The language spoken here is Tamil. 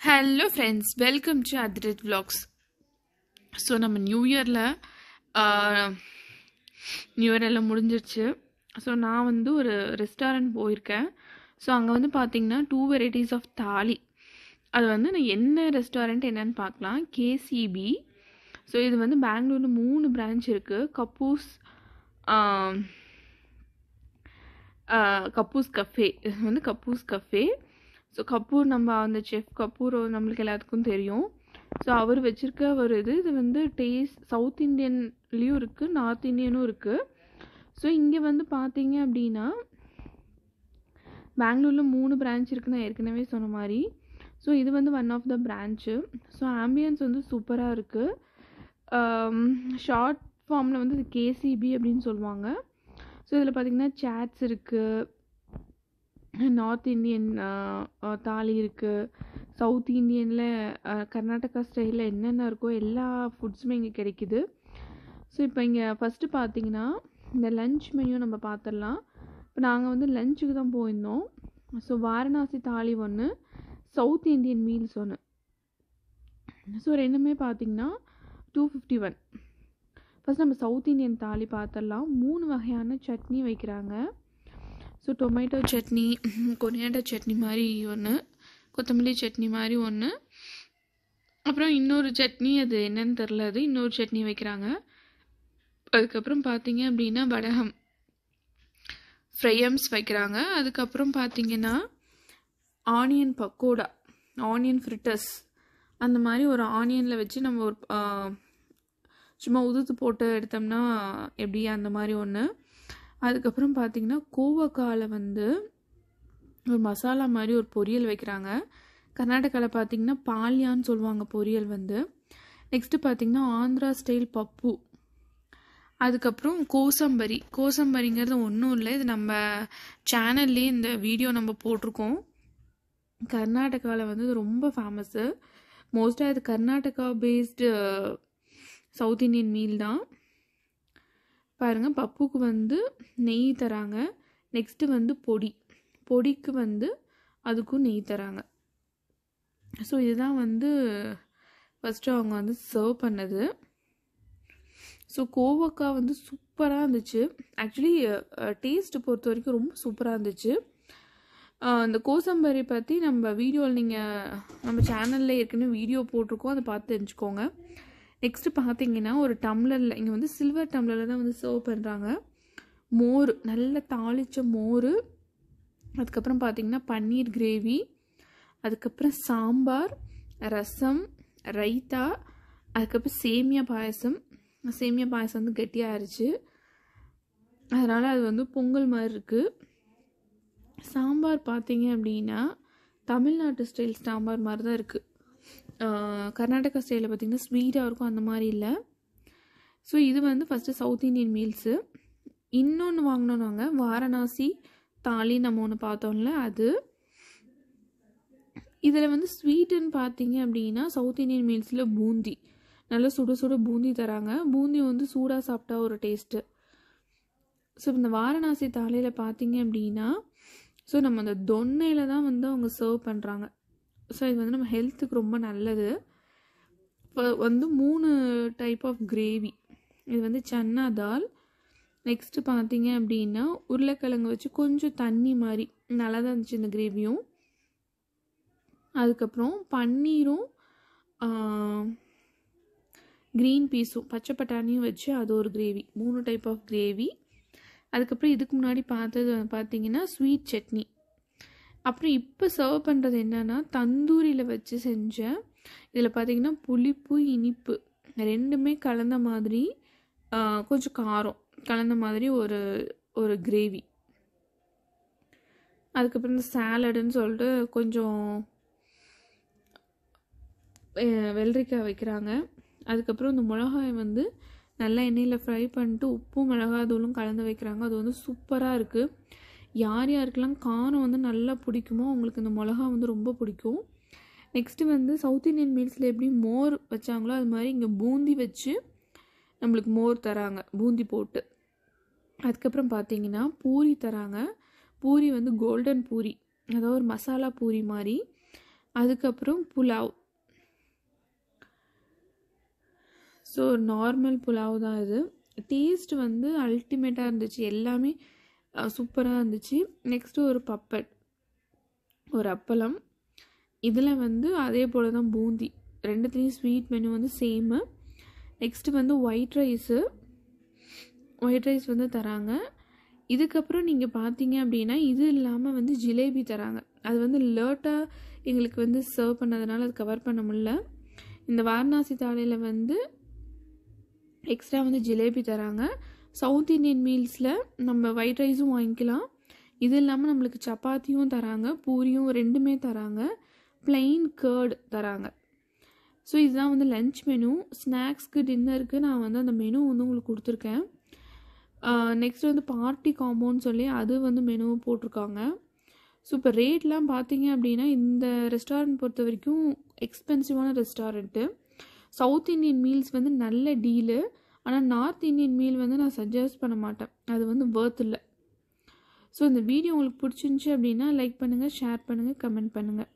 Hello friends, welcome to Athirath vlogs. So நம்ம நியூ இயர் எல்லாம் முடிஞ்சிருச்சு. ஸோ நான் வந்து ஒரு ரெஸ்டாரண்ட் போயிருக்கேன். ஸோ அங்கே வந்து பார்த்தீங்கன்னா 2 வெரைட்டிஸ் ஆஃப் தாலி. அது வந்து நான் என்ன ரெஸ்டாரண்ட் என்னன்னு பார்க்கலாம். கேசிபி. ஸோ இது வந்து பெங்களூரில் 3 பிரான்ச் இருக்குது. கப்பூஸ் கஃபே. இது வந்து கப்பூஸ் கஃபே. ஸோ கபூர், நம்ம அந்த செஃப் கபூர் நம்மளுக்கு எல்லாத்துக்கும் தெரியும். ஸோ அவர் வச்சுருக்க ஒரு இது வந்து சவுத் இண்டியன்லேயும் இருக்குது, நார்த் இந்தியனும் இருக்குது. ஸோ இங்கே வந்து பார்த்தீங்க அப்படின்னா பெங்களூரில் 3 பிரான்ச் இருக்குன்னு நான் ஏற்கனவே சொன்ன மாதிரி. ஸோ இது வந்து one of the branch. So ambience வந்து சூப்பராக இருக்குது. ஷார்ட் ஃபார்மில் வந்து இது கேசிபி அப்படின்னு சொல்லுவாங்க. ஸோ இதில் பார்த்திங்கன்னா சேட்ஸ் இருக்குது, நார்த் இந்தியன் தாலி இருக்குது, சவுத் இந்தியனில் கர்நாடகா ஸ்டைலில் என்னென்ன இருக்கோ எல்லா ஃபுட்ஸுமே இங்கே கிடைக்குது. ஸோ இப்போ இங்கே ஃபஸ்ட்டு பார்த்தீங்கன்னா இந்த லன்ச் மெனு நம்ம பார்த்துடலாம். இப்போ நாங்கள் வந்து லஞ்சுக்கு தான் போயிருந்தோம். ஸோ வாரணாசி தாலி ஒன்று, சவுத் இந்தியன் மீல்ஸ் ஒன்று. ஸோ ரெண்டுமே பார்த்தீங்கன்னா 251. ஃபஸ்ட் நம்ம சவுத் இந்தியன் தாலி பார்த்துடலாம். 3 வகையான சட்னி வைக்கிறாங்க. So tomato chutney, coriander chutney மாதிரி ஒன்று, கொத்தமல்லி சட்னி மாதிரி ஒன்று, அப்புறம் இன்னொரு சட்னி, அது என்னன்னு தெரில, அது இன்னொரு சட்னி வைக்கிறாங்க. அதுக்கப்புறம் பார்த்தீங்க அப்படின்னா வடகம் ஃப்ரையம்ஸ் வைக்கிறாங்க. அதுக்கப்புறம் பார்த்தீங்கன்னா ஆனியன் பக்கோடா, ஆனியன் ஃப்ரிட்டர்ஸ், அந்த மாதிரி ஒரு ஆனியனில் வச்சு நம்ம ஒரு சும்மா உதுத்து போட்டு எடுத்தோம்னா எப்படி அந்த மாதிரி ஒன்று. அதுக்கப்புறம் பார்த்திங்கன்னா கோவக்காவில் வந்து ஒரு மசாலா மாதிரி ஒரு பொரியல் வைக்கிறாங்க. கர்நாடகாவில் பார்த்திங்கன்னா பால்யான்னு சொல்லுவாங்க பொரியல் வந்து. நெக்ஸ்ட்டு பார்த்திங்கன்னா ஆந்திரா ஸ்டைல் பப்பு. அதுக்கப்புறம் கோசம்பரிங்கிறது ஒன்றும் இல்லை, இது நம்ம சேனல்லே இந்த வீடியோ நம்ம போட்டிருக்கோம். கர்நாடகாவில் வந்து இது ரொம்ப ஃபேமஸ்ஸு. மோஸ்ட்டாக இது Karnataka based south Indian meal தான். பாருங்கள், பப்புக்கு வந்து நெய் தராங்க. நெக்ஸ்ட்டு வந்து பொடிக்கு வந்து அதுக்கும் நெய் தராங்க. ஸோ இதுதான் வந்து ஃபஸ்ட்டு அவங்க வந்து சர்வ் பண்ணது. ஸோ கோவக்காய் வந்து சூப்பராக இருந்துச்சு. ஆக்சுவலி டேஸ்ட்டு பொறுத்த வரைக்கும் ரொம்ப சூப்பராக இருந்துச்சு. இந்த கோசம்பரி பற்றி நம்ம வீடியோவில் நம்ம சேனலில் ஏற்கனவே வீடியோ போட்டிருக்கோம், அதை பார்த்து தெரிஞ்சுக்கோங்க. நெக்ஸ்ட்டு பார்த்தீங்கன்னா ஒரு டம்ளரில், இங்கே வந்து சில்வர் டம்ளரில் தான் வந்து சர்வ் பண்ணுறாங்க. மோர், நல்ல தாளித்த மோர், அதுக்கப்புறம் பார்த்திங்கன்னா பன்னீர் கிரேவி, அதுக்கப்புறம் சாம்பார், ரசம், ரைத்தா, அதுக்கப்புறம் சேமியா பாயசம் வந்து கெட்டியாக ஆயிடுச்சு, அதனால் அது வந்து பொங்கல் மாதிரி இருக்குது. சாம்பார் பார்த்திங்க அப்படின்னா தமிழ்நாட்டு ஸ்டைல் சாம்பார் மாதிரி தான் இருக்குது. கர்நாடகா ஸ்டைலில் பார்த்திங்கன்னா ஸ்வீட்டாக இருக்கும், அந்த மாதிரி இல்லை. ஸோ இது வந்து ஃபஸ்ட்டு சவுத் இண்டியன் மீல்ஸு. இன்னொன்று வாங்கினோம் நாங்கள், வாரணாசி தாலி நம்ம ஒன்று பார்த்தோம்ல அது. இதில் வந்து ஸ்வீட்டுன்னு பார்த்தீங்க அப்படின்னா சவுத் இண்டியன் மீல்ஸில் பூந்தி, நல்லா சுட பூந்தி தராங்க. பூந்தி வந்து சூடாக சாப்பிட்டா ஒரு டேஸ்ட்டு. ஸோ இந்த வாரணாசி தாலியில் பார்த்தீங்க அப்படின்னா ஸோ நம்ம அந்த தொன்னையில் தான் வந்து அவங்க சர்வ் பண்ணுறாங்க. ஸோ இது வந்து நம்ம ஹெல்த்துக்கு ரொம்ப நல்லது. இப்போ வந்து 3 டைப் ஆஃப் கிரேவி. இது வந்து சன்னா தால், நெக்ஸ்ட்டு பார்த்தீங்க அப்படின்னா உருளைக்கிழங்கு வச்சு கொஞ்சம் தண்ணி மாதிரி நல்லா தான் இருந்துச்சு இந்த கிரேவியும். அதுக்கப்புறம் பன்னீரும் க்ரீன் பீஸும் பச்சை பட்டாணியும் வச்சு அது ஒரு கிரேவி. 3 type of gravy. அதுக்கப்புறம் இதுக்கு முன்னாடி பார்த்தது பார்த்தீங்கன்னா ஸ்வீட் சட்னி. அப்புறம் இப்போ சர்வ் பண்ணுறது என்னென்னா தந்தூரியில் வச்சு செஞ்ச, இதில் பார்த்திங்கன்னா புளிப்பு இனிப்பு ரெண்டுமே கலந்த மாதிரி, கொஞ்சம் காரம் கலந்த மாதிரி ஒரு கிரேவி. அதுக்கப்புறம் இந்த சாலடுன்னு சொல்லிட்டு கொஞ்சம் வெள்ளரிக்காய் வைக்கிறாங்க. அதுக்கப்புறம் இந்த மிளகாய் வந்து நல்லா எண்ணெயில் ஃப்ரை பண்ணிட்டு உப்பும் மிளகாத்தூளும் கலந்து வைக்கிறாங்க. அது வந்து சூப்பராக இருக்குது. யாருக்கெல்லாம் காரம் வந்து நல்லா பிடிக்குமோ அவங்களுக்கு இந்த மிளகா வந்து ரொம்ப பிடிக்கும். நெக்ஸ்ட்டு வந்து சவுத் இண்டியன் மீல்ஸில் எப்படி மோர் வச்சாங்களோ அது மாதிரி இங்கே பூந்தி வச்சு நம்மளுக்கு மோர் தராங்க, பூந்தி போட்டு. அதுக்கப்புறம் பார்த்தீங்கன்னா பூரி தராங்க. பூரி வந்து கோல்டன் பூரி, அதாவது ஒரு மசாலா பூரி மாதிரி. அதுக்கப்புறம் புலாவ். ஸோ நார்மல் புலாவ் தான் இது. டேஸ்ட் வந்து அல்டிமேட்டாக இருந்துச்சு, எல்லாமே சூப்பராக இருந்துச்சு. நெக்ஸ்ட்டு ஒரு பப்பட், ஒரு அப்பளம். இதில் வந்து அதே போல் தான் பூந்தி, ரெண்டுத்துலேயும் ஸ்வீட் மெனு வந்து சேமு. நெக்ஸ்ட்டு வந்து ஒயிட் ரைஸ் வந்து தராங்க. இதுக்கப்புறம் நீங்கள் பார்த்தீங்க அப்படின்னா இது இல்லாமல் வந்து ஜிலேபி தராங்க. அது வந்து லேட்டாக எங்களுக்கு வந்து சர்வ் பண்ணதுனால அது கவர் பண்ண முடியல. இந்த வாரணாசி தாலியில் வந்து எக்ஸ்ட்ரா வந்து ஜிலேபி தராங்க. சவுத் இண்டியன் மீல்ஸில் நம்ம ஒயிட் ரைஸும் வாங்கிக்கலாம். இது இல்லாமல் நம்மளுக்கு சப்பாத்தியும் தராங்க, பூரியும் ரெண்டுமே தராங்க, பிளெயின் கர்டு தராங்க. ஸோ இதுதான் வந்து லன்ச் மெனு. ஸ்நாக்ஸ்க்கு டின்னருக்கு நான் வந்து அந்த மெனு வந்து உங்களுக்கு கொடுத்துருக்கேன். நெக்ஸ்ட் வந்து பார்ட்டி காம்போன்னு சொல்லி அது வந்து மெனு போட்டிருக்காங்க. ஸோ இப்போ ரேட்லாம் பார்த்தீங்க அப்படின்னா இந்த ரெஸ்டாரண்ட் பொறுத்த வரைக்கும் எக்ஸ்பென்சிவான ரெஸ்டாரண்ட்டு. சவுத் இண்டியன் மீல்ஸ் வந்து நல்ல டீலு, ஆனால் நார்த் இண்டியன் மீல் வந்து நான் சஜஸ்ட் பண்ண மாட்டேன், அது வந்து வர்த் இல்லை. ஸோ இந்த வீடியோ உங்களுக்கு பிடிச்சிருந்துச்சி அப்படின்னா லைக் பண்ணுங்கள், ஷேர் பண்ணுங்கள், கமெண்ட் பண்ணுங்கள்.